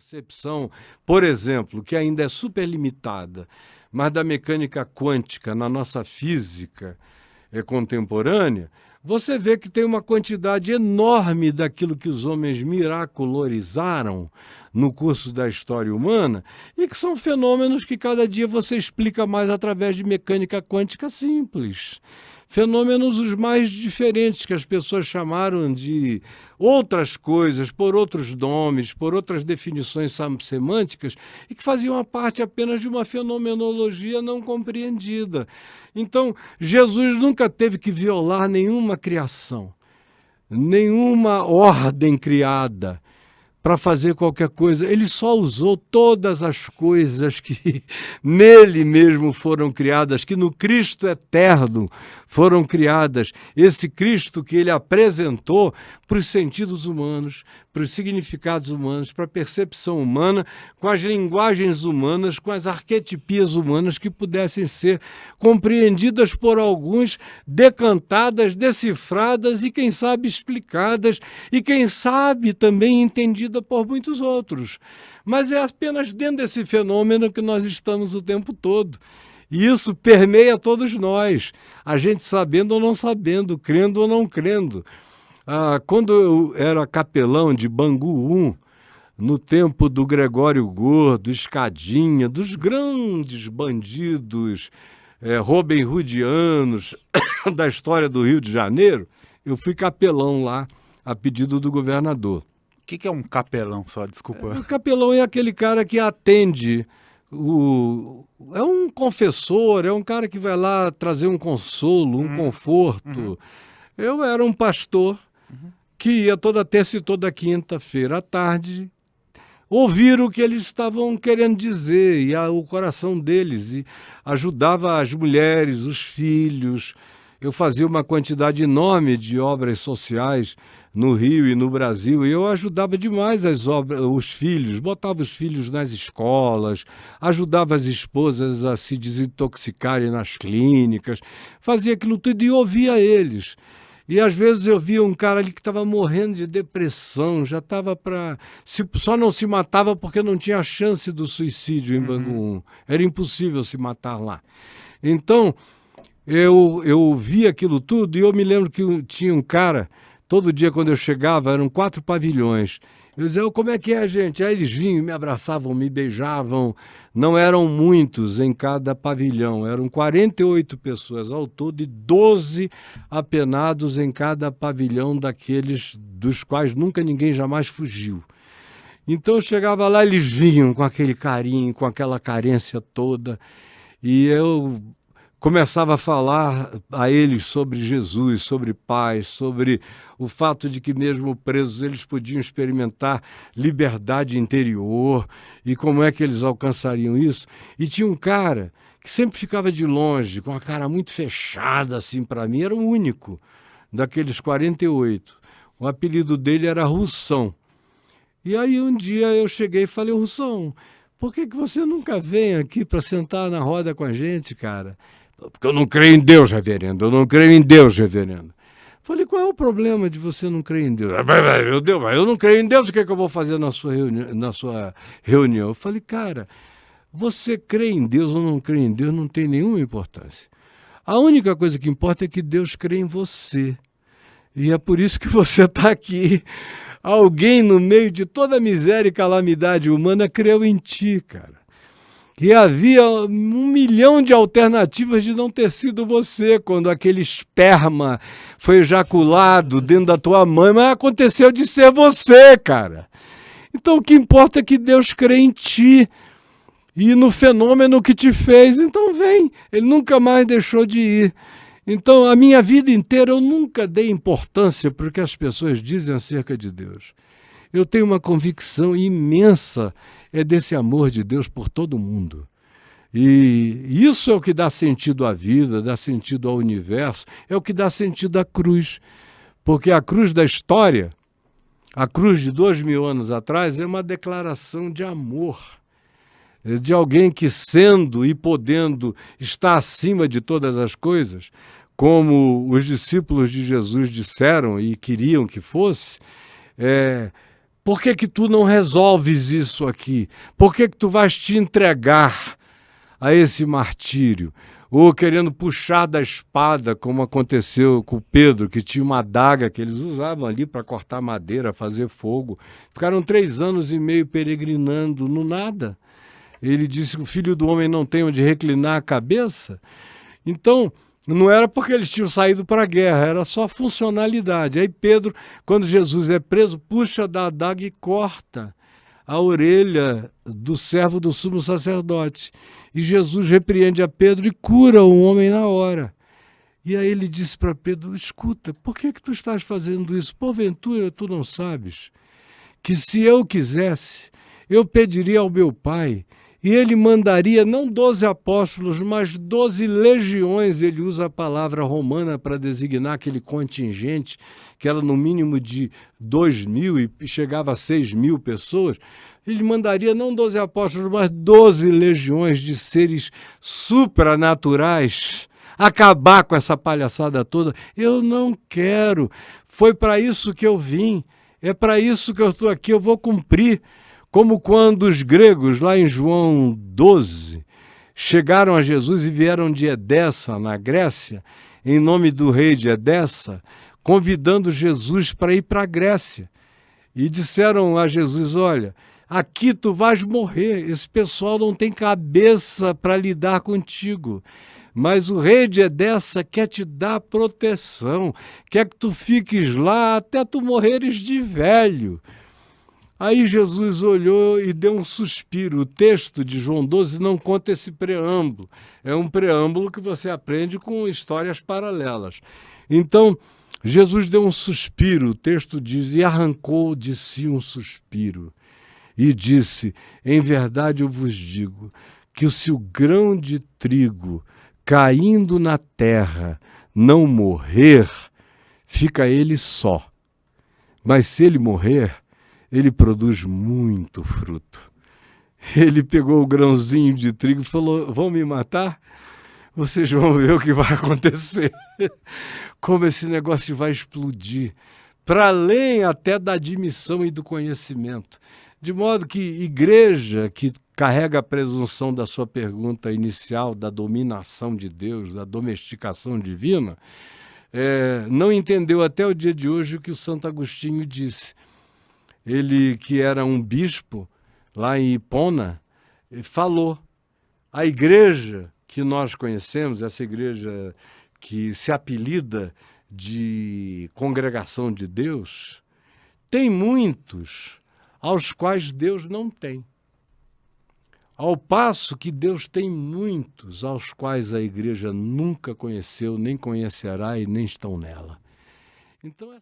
percepção, por exemplo, que ainda é super limitada, mas da mecânica quântica na nossa física contemporânea, você vê que tem uma quantidade enorme daquilo que os homens miracularizaram no curso da história humana e que são fenômenos que cada dia você explica mais através de mecânica quântica simples. Fenômenos os mais diferentes que as pessoas chamaram de outras coisas, por outros nomes, por outras definições semânticas, e que faziam parte apenas de uma fenomenologia não compreendida. Então, Jesus nunca teve que violar nenhuma criação, nenhuma ordem criada para fazer qualquer coisa. Ele só usou todas as coisas que nele mesmo foram criadas, que no Cristo eterno foram criadas. Esse Cristo que ele apresentou para os sentidos humanos, para os significados humanos, para a percepção humana, com as linguagens humanas, com as arquetipias humanas que pudessem ser compreendidas por alguns, decantadas, decifradas e, quem sabe, explicadas e, quem sabe, também entendidas por muitos outros. Mas é apenas dentro desse fenômeno que nós estamos o tempo todo. E isso permeia todos nós, a gente sabendo ou não sabendo, crendo ou não crendo. Quando eu era capelão de Bangu 1, no tempo do Gregório Gordo, Escadinha, dos grandes bandidos Robin Hoodianos da história do Rio de Janeiro, eu fui capelão lá, a pedido do governador. O que é um capelão, só? Desculpa. O capelão é aquele cara que atende, é um confessor, é um cara que vai lá trazer um consolo, um conforto. Eu era um pastor que ia toda terça e toda quinta-feira à tarde ouvir o que eles estavam querendo dizer, e o coração deles, e ajudava as mulheres, os filhos. Eu fazia uma quantidade enorme de obras sociais no Rio e no Brasil, e eu ajudava demais os filhos, botava os filhos nas escolas, ajudava as esposas a se desintoxicarem nas clínicas, fazia aquilo tudo e ouvia eles. E às vezes eu via um cara ali que estava morrendo de depressão, já estava só não se matava porque não tinha chance do suicídio em Bangu 1. Era impossível se matar lá. Então, eu via aquilo tudo e eu me lembro que tinha um cara, todo dia quando eu chegava, eram 4 pavilhões. Eu dizia, como é que é, gente? Aí eles vinham, me abraçavam, me beijavam. Não eram muitos em cada pavilhão, eram 48 pessoas ao todo e 12 apenados em cada pavilhão daqueles dos quais nunca ninguém jamais fugiu. Então eu chegava lá, eles vinham com aquele carinho, com aquela carência toda, e eu começava a falar a eles sobre Jesus, sobre paz, sobre o fato de que mesmo presos eles podiam experimentar liberdade interior e como é que eles alcançariam isso. E tinha um cara que sempre ficava de longe, com a cara muito fechada assim para mim, era o único daqueles 48. O apelido dele era Russão. E aí um dia eu cheguei e falei, Russão, por que você nunca vem aqui para sentar na roda com a gente, cara? Porque eu não creio em Deus, reverendo. Eu não creio em Deus, reverendo. Falei, qual é o problema de você não crer em Deus? Meu Deus, mas eu não creio em Deus, o que é que eu vou fazer na sua reunião? Eu falei, cara, você crê em Deus ou não crê em Deus não tem nenhuma importância. A única coisa que importa é que Deus crê em você. E é por isso que você está aqui. Alguém no meio de toda a miséria e calamidade humana creu em ti, cara. Que havia 1 milhão de alternativas de não ter sido você quando aquele esperma foi ejaculado dentro da tua mãe, mas aconteceu de ser você, cara. Então o que importa é que Deus crê em ti e no fenômeno que te fez. Então vem, ele nunca mais deixou de ir. Então a minha vida inteira eu nunca dei importância para o que as pessoas dizem acerca de Deus. Eu tenho uma convicção imensa desse amor de Deus por todo mundo. E isso é o que dá sentido à vida, dá sentido ao universo, é o que dá sentido à cruz. Porque a cruz da história, a cruz de 2000 anos atrás, é uma declaração de amor. De alguém que, sendo e podendo estar acima de todas as coisas, como os discípulos de Jesus disseram e queriam que fosse, Por que que tu não resolves isso aqui? Por que que tu vais te entregar a esse martírio? Ou querendo puxar da espada, como aconteceu com Pedro, que tinha uma adaga que eles usavam ali para cortar madeira, fazer fogo. Ficaram 3 anos e meio peregrinando no nada. Ele disse que o Filho do Homem não tem onde reclinar a cabeça. Então, não era porque eles tinham saído para a guerra, era só funcionalidade. Aí Pedro, quando Jesus é preso, puxa da adaga e corta a orelha do servo do sumo sacerdote. E Jesus repreende a Pedro e cura o homem na hora. E aí ele disse para Pedro, escuta, por que tu estás fazendo isso? Porventura tu não sabes que se eu quisesse, eu pediria ao meu Pai e ele mandaria não 12 apóstolos, mas 12 legiões. Ele usa a palavra romana para designar aquele contingente, que era no mínimo de 2.000 e chegava a 6.000 pessoas. Ele mandaria não 12 apóstolos, mas 12 legiões de seres supranaturais acabar com essa palhaçada toda. Eu não quero. Foi para isso que eu vim. É para isso que eu estou aqui. Eu vou cumprir. Como quando os gregos, lá em João 12, chegaram a Jesus e vieram de Edessa, na Grécia, em nome do rei de Edessa, convidando Jesus para ir para a Grécia. E disseram a Jesus, olha, aqui tu vais morrer, esse pessoal não tem cabeça para lidar contigo. Mas o rei de Edessa quer te dar proteção, quer que tu fiques lá até tu morreres de velho. Aí Jesus olhou e deu um suspiro. O texto de João 12 não conta esse preâmbulo. É um preâmbulo que você aprende com histórias paralelas. Então, Jesus deu um suspiro, o texto diz, e arrancou de si um suspiro. E disse, em verdade eu vos digo, que se o grão de trigo caindo na terra não morrer, fica ele só. Mas se ele morrer, ele produz muito fruto. Ele pegou o grãozinho de trigo e falou, vão me matar? Vocês vão ver o que vai acontecer. Como esse negócio vai explodir. Para além até da admissão e do conhecimento. De modo que igreja que carrega a presunção da sua pergunta inicial, da dominação de Deus, da domesticação divina, não entendeu até o dia de hoje o que o Santo Agostinho disse. Ele, que era um bispo lá em Hipona, falou, a igreja que nós conhecemos, essa igreja que se apelida de Congregação de Deus, tem muitos aos quais Deus não tem. Ao passo que Deus tem muitos aos quais a igreja nunca conheceu, nem conhecerá e nem estão nela. Então,